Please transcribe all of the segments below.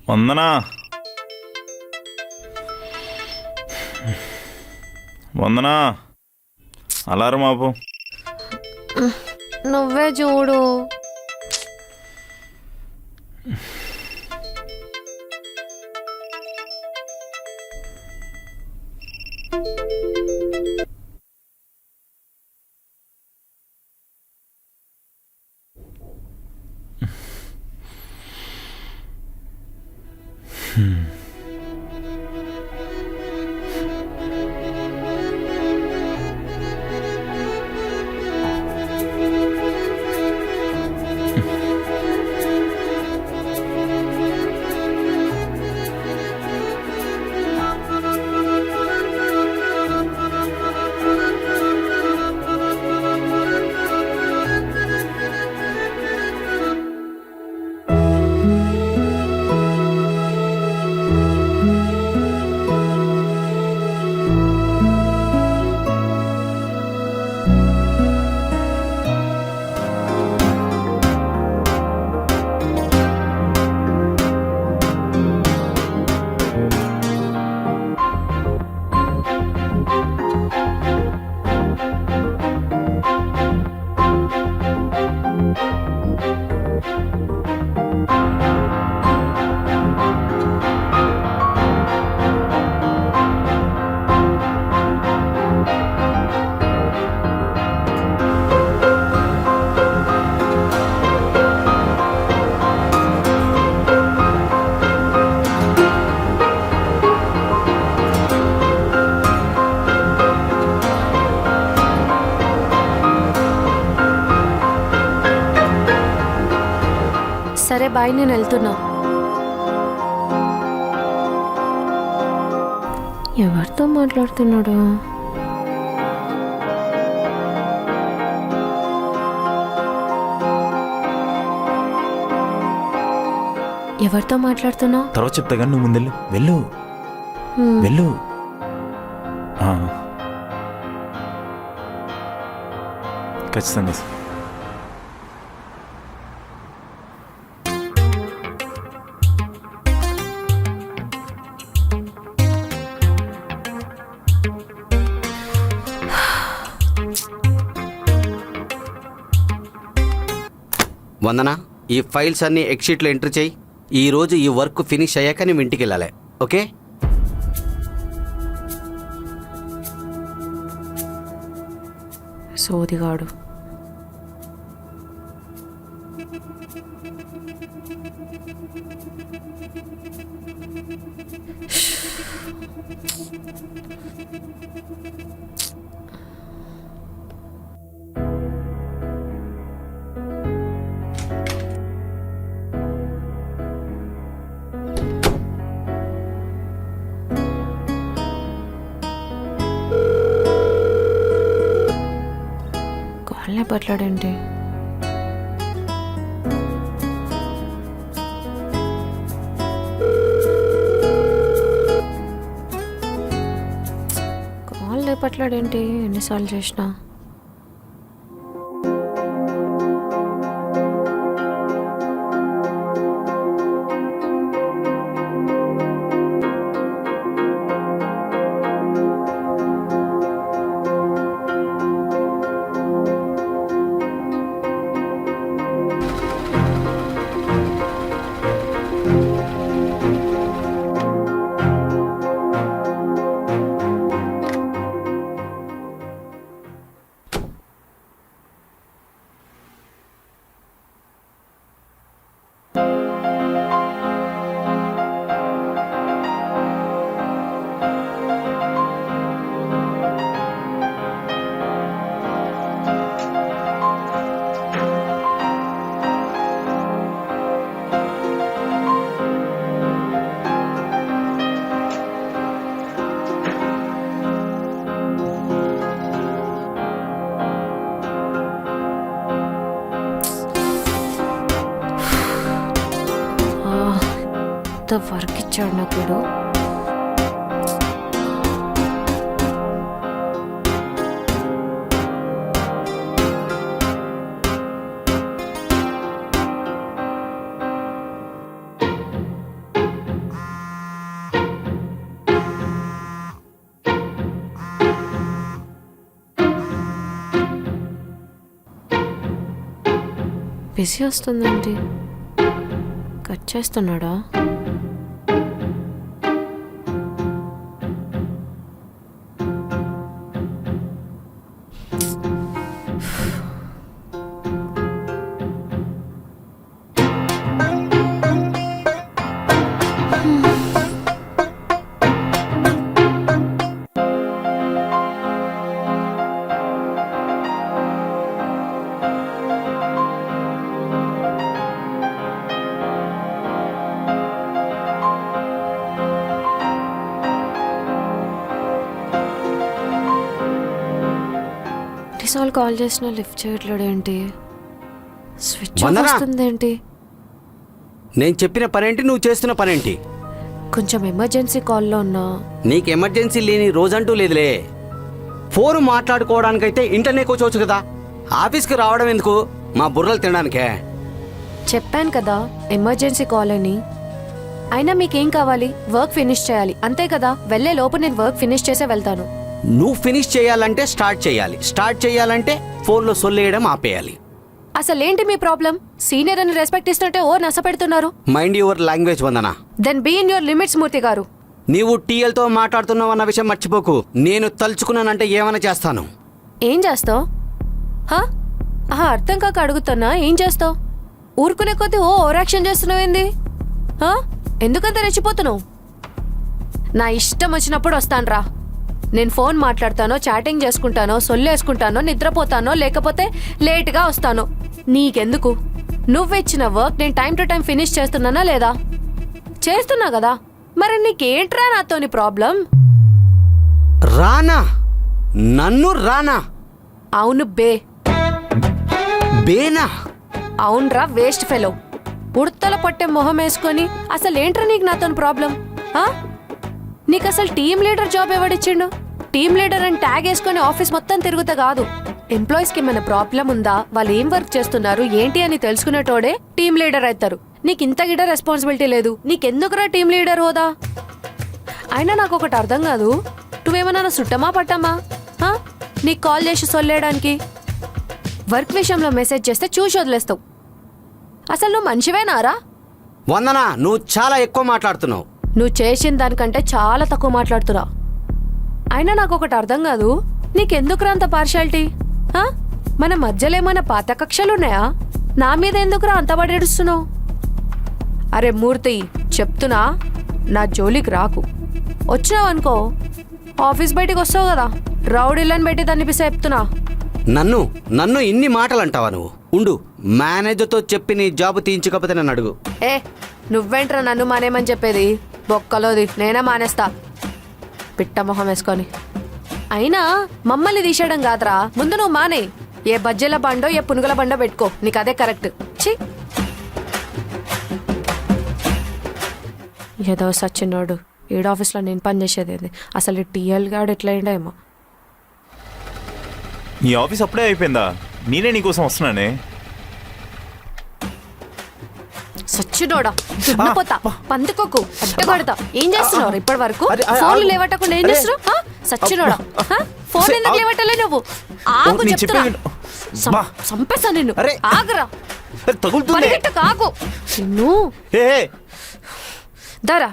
వందనా వందనా alarm ఆపు. నువ్వే చూడు. సరే బాయ్, నేను వెళ్తున్నా. ఎవరితో మాట్లాడుతున్నాడు? ఎవరితో మాట్లాడుతున్నావు? తర్వాత చెప్తా కానీ నువ్వు ముందెళ్ళు. వెళ్ళు వెళ్ళు. ఖచ్చితంగా. వందన, ఈ ఫైల్స్ అన్నీ ఎక్స్షీట్లో ఎంటర్ చేయి. ఈరోజు ఈ వర్క్ ఫినిష్ అయ్యాక నేను ఇంటికి వెళ్ళాలి. ఓకే? సోదిగాడు. కాళ్ళే పట్లాడేంటి? కాళ్ళే పట్లాడేంటి? ఎన్నిసార్లు చేసినా. ఎంత వర్క్ ఇచ్చాడు నాకు వీడు. బిజీ వస్తుందండి. కట్ చేస్తున్నాడా? ఎన్నిసార్లు కాల్ చేసినా లిఫ్ట్ చేయట్లేడేంటి? స్విచ్ ఆఫ్ వందనా? వస్తుందేంటి? నేను చెప్పిన పనేంటి, నువ్వు చేస్తున్న పనేంటి? కొంచెం ఎమర్జెన్సీ కాల్లో ఉన్నా. నీకు ఎమర్జెన్సీ లేని రోజంటూ లేదులే. ఫోన్ మాట్లాడుకోవడానికైతే ఇంటర్నే కూర్చోవచ్చు కదా. ఆఫీస్కి రావడం ఎందుకు? మా బుర్రలు తినడానికే. చెప్పాను కదా ఎమర్జెన్సీ కాల్ అని. అయినా మీకేం కావాలి? వర్క్ ఫినిష్ చేయాలి అంతే కదా. వెళ్ళే లోపు నేను వర్క్ ఫినిష్ చేసే వెళ్తాను. నువ్వు ఫినిష్ చేయాలంటే స్టార్ట్ చేయాలి. స్టార్ట్ చేయాలంటే ఫోన్లో సొల్లేయడం ఆపేయాలి. అసలేంటి మీ ప్రాబ్లం? సీనియర్ అని రెస్పెక్ట్ ఇస్తుంటే ఓ నస పెడుతున్నారు. Mind your language Vandana. Then be in your limits Murthy గారు. నీవు టీఎల్తో మాట్లాడుతున్నావు అన్న విషయం మర్చిపోకు. నేను తలుచుకున్నానంటే ఏమైనా చేస్తాను. ఏం చేస్తావు? అర్థం కాక అడుగుతున్నా. ఏం చేస్తావు? ఊరుకునే కొద్దీ ఓ ఓవరాక్షన్ చేస్తున్నావేంది? ఎందుకంత రెచ్చిపోతున్నావు? నా ఇష్టం వచ్చినప్పుడు వస్తాను రా. నేను ఫోన్ మాట్లాడతానో, చాటింగ్ చేసుకుంటానో, సొల్లేసుకుంటానో, నిద్రపోతానో, లేకపోతే లేట్గా వస్తానో నీకెందుకు? నువ్విచ్చిన వర్క్ నేను టైం టు టైం ఫినిష్ చేస్తున్నానా లేదా? చేస్తున్నా కదా. మరి నీకేంట్రా నాతోని ప్రాబ్లం? రానా? నన్ను రానా? అవును బే. బేనా? అవునరా వేస్ట్ ఫెలో. ఉడతల పట్టే మొహం వేసుకొని అసలేంట్రా నీకు నాతోని ప్రాబ్లం? నీకు అసలు టీమ్ లీడర్ జాబ్ ఎవడిచ్చిండు? టీమ్ లీడర్ అని ట్యాగ్ వేసుకొని ఆఫీస్ మొత్తం తిరుగుతా కాదు. ఎంప్లాయీస్కి ఏమైనా ప్రాబ్లం ఉందా, వాళ్ళు ఏం వర్క్ చేస్తున్నారు ఏంటి అని తెలుసుకునేటోడే టీమ్ లీడర్ అవుతారు. నీకు ఇంత గిడ రెస్పాన్సిబిలిటీ లేదు. నీకెందుకురా టీమ్ లీడర్ హోదా? అయినా నాకు ఒకటి అర్థం కాదు. నువ్వేమన్నా సుట్టమా పట్టమా నీకు కాల్ చేసి సొల్లేయడానికి? వర్క్ విషయంలో మెసేజ్ చేస్తే చూసి వదిలేస్తావు. అసలు నువ్వు మనిషివేనారా? వందనా, నువ్వు చాలా ఎక్కువ మాట్లాడుతున్నావు. నువ్వు చేసిన దానికంటే చాలా తక్కువ మాట్లాడుతున్నా. అయినా నాకు ఒకటి అర్థం కాదు. నీకెందుకురా అంత పార్షాలిటీ? మన మధ్యలో ఏమైనా పాత కక్షలున్నాయా? నా మీద ఎందుకురా అంత పడేడుస్తున్నావు? అరే మూర్తి, చెప్తున్నా, నా జోలికి రాకు. వచ్చినావు అనుకో ఆఫీస్ బయటికి వస్తావు కదా, రౌడీలను పెట్టి దాన్ని చెప్తున్నా. నన్ను ఇన్ని మాటలు అంటావా నువ్వు? ఉండు, మేనేజర్తో చెప్పి నీ జాబ్ తీయించకపోతే నన్ను అడుగు. నువ్వేంట్రా నన్ను మానేమని చెప్పేది? బొక్కలోది నేనే మానేస్తా పిట్ట మొహం వేసుకొని. అయినా మమ్మల్ని తీసేయడం కాదురా, ముందు నువ్వు మానే. ఏ బజ్జీల బండో ఏ పునుగుల బండో పెట్టుకో, నీకు అదే కరెక్ట్. ఏదో సచ్చినోడు ఈడ ఆఫీస్లో నేను పనిచేసేది. అసలు టీఎల్ గాడు ఎట్లా అయిండేమో. నీ ఆఫీస్ అప్పుడే అయిపోయిందా? నేనే నీకోసం వస్తున్నానే. సచ్చినోడా, దున్నపోతా, పందుకోకు, అడ్డగొడతా. ఏం చేస్తున్నావు ఇప్పటి వరకు? ఫోన్లు లేవట్టకుండా ఏం చేస్తున్నావు? సచ్చినోడా, ఫోన్ ఎందుకు లేవట్టలే నువ్వు? ఆగు చెప్తున్నా, చంపేస్తా నిన్ను. ఆగరా, పరిగెట్టు కాకు నిన్ను. దరా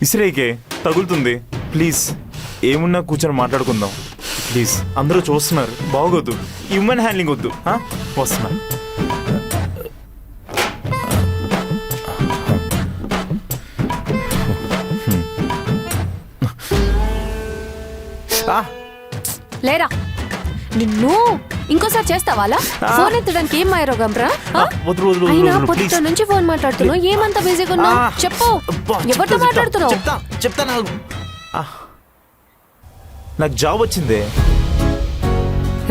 ఇసిరేకే తగులుతుంది. ప్లీజ్ ఏమున్నా కూర్చొని మాట్లాడుకుందాం ప్లీజ్. అందరూ చూస్తున్నారు, బాగోద్దు. హ్యూమన్ హ్యాండ్లింగ్ వద్దు. వస్తున్నా. లేరా, నిన్ను ఇంకోసారి చేస్తావా? ఫోన్ ఎత్తడానికి ఏం మాయరోగం రా? అయినా పొద్దుట నుంచి ఫోన్ మాట్లాడుతున్నావు, ఏమంత బిజీగా ఉన్నావు? చెప్పు, ఎవరితో మాట్లాడుతున్నావు? చెప్తా. నాకు జాబ్ వచ్చిందే.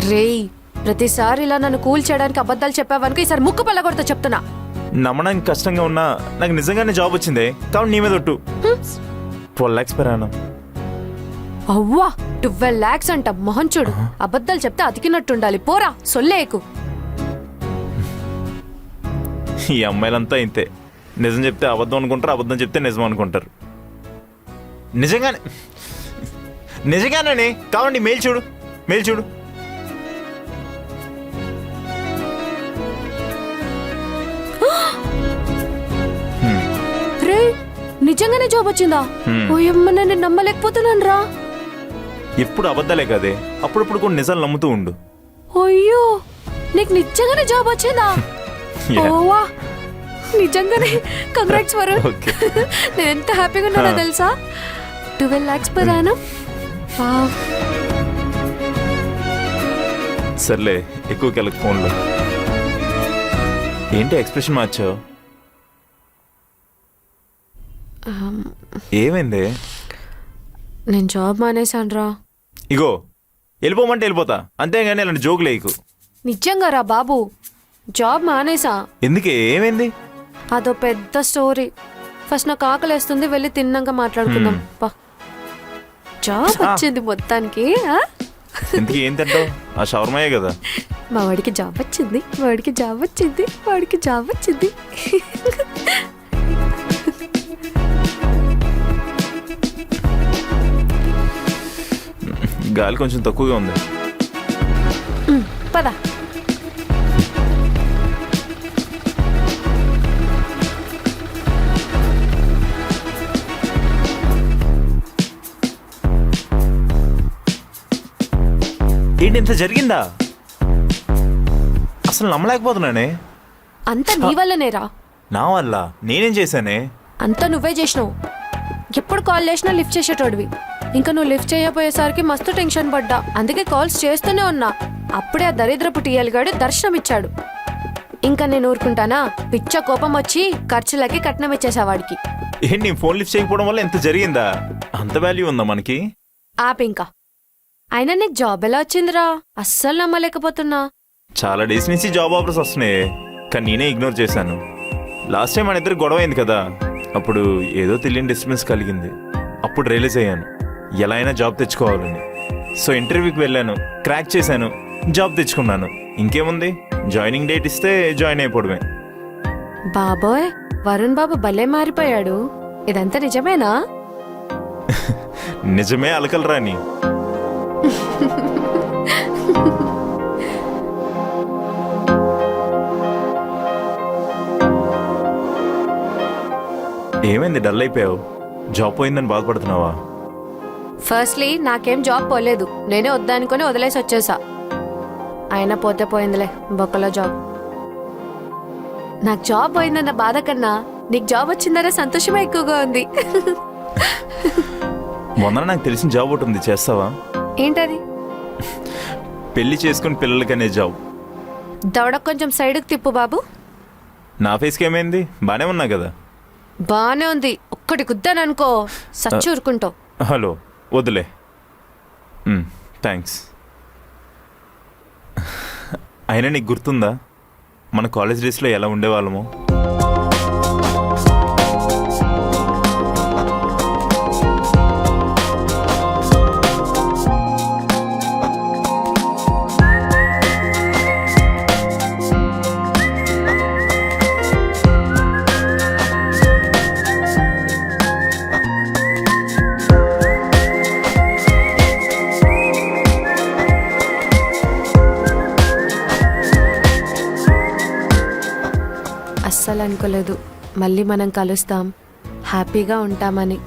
రేయ్, ప్రతిసారి ఇలా నన్ను కూల్ చేయడానికి అబద్ధాలు చెప్పావనుకో ఈసారి ముక్కు పళ్ళగొడతా చెప్తున్నా. నమ్మడానికి కష్టంగా ఉన్నా నాకు నిజంగానే జాబ్ వచ్చిందే. కాబట్టి నీ మీద ఒట్టు. 12 lakhs per annum. అవ్వా, 12 lakhs అంట. మొహం చూడు, అబద్ధాలు చెప్తే అతికినట్టుండాలి. పోరా, సొల్లేకు. ఈ అమ్మాయిలంతా ఇంతే. నిజం చెప్తే అబద్ధం అనుకుంటారు, అబద్ధం చెప్తే నిజం అనుకుంటారు. నిజంగానే. కావండి, మెయిల్ చూడు. నిజంగానే జాబ్ వచ్చిందా? ఓయమ్మ, నేను నమ్మలేకపోతున్నాను రా. ఎప్పుడు అబద్ధాలే కదే, అప్పుడప్పుడు కొన్ని నిజాలు నమ్ముతూ ఉండు. అయ్యో, నీకు నిజంగానే జాబ్ వచ్చిందా? Yeah. ఓవా, నిజంగానే కంగ్రాట్స్ వరుణ్. Okay. నేను ఎంత హ్యాపీగా ఉన్నానో తెలుసా? 12 lakhs per annum. వావ్. సర్లే, ఎక్కువ కెళ్ళకు ఫోన్లో. ఏంటి ఎక్స్ప్రెషన్ మార్చావు? ఏమైంది? నేను జాబ్ మానేశాను రా. ఇగో, వెళ్ళిపోమంటే వెళ్ళిపోతా, అంతేగాని అలాంటి జోకులు వేయకు. నిజంగా రా బాబు, జాబ్ మానేసా. ఎందుకే, ఏమైంది? అదో పెద్ద స్టోరీ. ఫస్ట్ నాకు ఆకలేస్తుంది, వెళ్ళి తిన్నాక మాట్లాడుకుందాం. పా, జాబ్ వచ్చింది మొత్తానికి. ఇంతకీ ఏం తింటావు? ఆ షవర్మాయే కదా. మా వాడికి జాబ్ వచ్చింది, వాడికి జాబ్ వచ్చింది, వాడికి జాబ్ వచ్చింది. గాలి కొంచెం తక్కువగా ఉంది. పద. ఏంటి ఇంత జరిగిందా? అసలు నమ్మలేకపోతున్నానే. అంతా నీ వల్లనేరా. నా వల్ల? నేనేం చేశానే? అంతా నువ్వే చేసినావు. ఎప్పుడు కాల్ చేసినా లిఫ్ట్ చేసేటోడివి. ఇంకా నువ్వు లిఫ్ట్ చేయబోయేసరికి మస్తు టెన్షన్ పడ్డా. అందుకే కాల్స్ చేస్తూనే ఉన్నా. అప్పుడే ఆ దరిద్రపు టీఎల్ గాడు దర్శనం ఇచ్చాడు. ఇంకా నేను ఊరుకుంటానా? పిచ్చ కోపం వచ్చి ఖర్చులకి కట్నం ఇచ్చేసా వాడికి. ఏంటి నీ ఫోన్ లిఫ్ట్ చేయకపోవడం వల్ల ఎంత జరిగిందా? అంత వాల్యూ ఉందా మనకి? ఆప్ ఇంకా. అయినా నీకు జాబ్ ఎలా వచ్చిందిరా? అస్సలు నమ్మలేకపోతున్నా. చాలా డేస్ నుంచి జాబ్ ఆఫర్స్ వస్తున్నాయి, కానీ నేనే ఇగ్నోర్ చేశాను. లాస్ట్ టైం మన ఇద్దరు గొడవ అయింది కదా, అప్పుడు ఏదో తెలియని డిస్టర్బెన్స్ కలిగింది. అప్పుడు రియలైజ్ అయ్యాను ఎలా అయినా జాబ్ తెచ్చుకోవాలని. సో ఇంటర్వ్యూకి వెళ్ళాను, క్రాక్ చేశాను, జాబ్ తెచ్చుకున్నాను. ఇంకేముంది, జాయినింగ్ డేట్ ఇస్తే జాయిన్ అయిపోవడమే. బాబోయ్, వరుణ్ బాబు భలే మారిపోయాడు. ఇదంతా నిజమేనా? నిజమే అలకలు రాని. ఏమైంది, డల్ అయిపోయావు? జాబ్ పోయిందని బాధపడుతున్నావా? ఫస్ట్లీ నాకేం జాబ్ పోలేదు. నేనే వద్దనుకొని వదిలేసి వచ్చేసా. అయినా పోతే పోయిందిలే, బొక్కలో జాబ్. నాకు జాబ్ పోయిందన్న బాధ కన్నా నీకు జాబ్ వచ్చిందన్న సంతోషమే ఎక్కువగా ఉంది. మొన్న నాకు తెలిసిన జాబ్ ఒకటి ఉంది, చేస్తావా? ఏంటది? పెళ్లి చేసుకుని పిల్లలకనే జాబ్. దవడ కొంచెం సైడ్కి తిప్పు బాబు. నా ఫేస్కి ఏమైంది? బానే ఉన్నా కదా. బానే ఉంది. ఒక్కటి గుద్దాననుకో సచ్చూరుకుంటావు. హలో, వద్దులే. థ్యాంక్స్. అయినా నీకు గుర్తుందా మన కాలేజ్ డేస్లో ఎలా ఉండేవాళ్ళమో? అస్సలు అనుకోలేదు మళ్ళీ మనం కలుస్తాం, హ్యాపీగా ఉంటామని.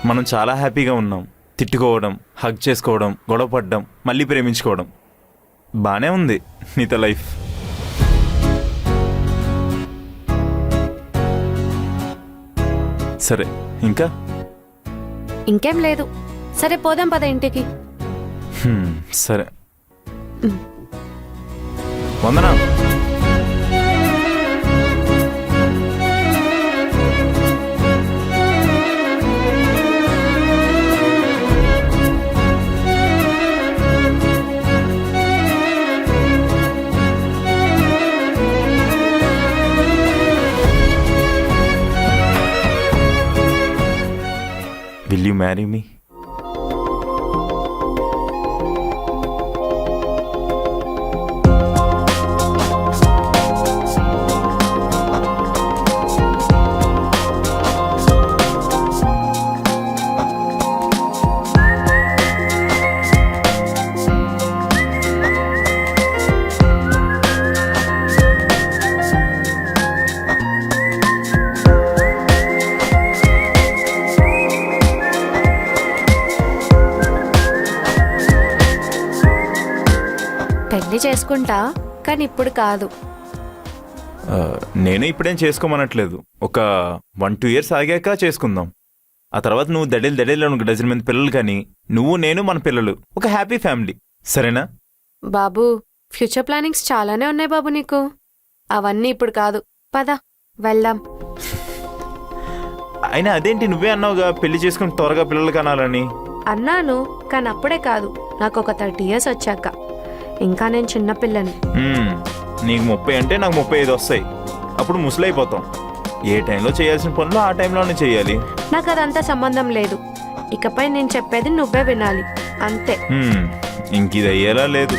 మనం చాలా హ్యాపీగా ఉన్నాం. తిట్టుకోవడం, హగ్ చేసుకోవడం, గొడవ పడడం, మళ్ళీ ప్రేమించుకోవడం. బానే ఉంది నీతో లైఫ్. సరే, ఇంకా ఇంకేం లేదు. సరే పోదాం పద ఇంటికి. సరే. వందనా. Will you marry me? పెళ్లి చేసుకుంటా కానీ ఇప్పుడు కాదు. ఆ, నేను ఇప్పుడేం చేసుకోమనట్లేదు. ఒక 1-2 ఇయర్స్ ఆగాక చేసుకుందాం. ఆ తర్వాత నువ్వు దడేలు ఒక డజన్ మంది పిల్లలు, కానీ నువ్వు నేను మన పిల్లలు, ఒక హ్యాపీ ఫ్యామిలీ. సరేనా? బాబు, ఫ్యూచర్ ప్లానింగ్స్ చాలానే ఉన్నాయి బాబు నీకు. అవన్నీ ఇప్పుడు కాదు. పద వెళ్దాం. అయినా అదేంటి, నువ్వే అన్నావుగా పెళ్లి చేసుకుని త్వరగా పిల్లలు కనాలని. అన్నాను, కానీ అప్పుడే కాదు, నాకు ఒక 30 ఇయర్స్ వచ్చాక. ఇంకా నేను చిన్నపిల్లని. నీకు 30 అంటే నాకు 35 వస్తాయి. అప్పుడు ముసలైపోతాం. ఏ టైంలో చేయాల్సిన పనులు ఆ టైంలోనే చేయాలి. నాకు అదంతా సంబంధం లేదు. ఇకపై నేను చెప్పేది నువ్వే వినాలి అంతే. ఇంక ఇది అయ్యేలా లేదు.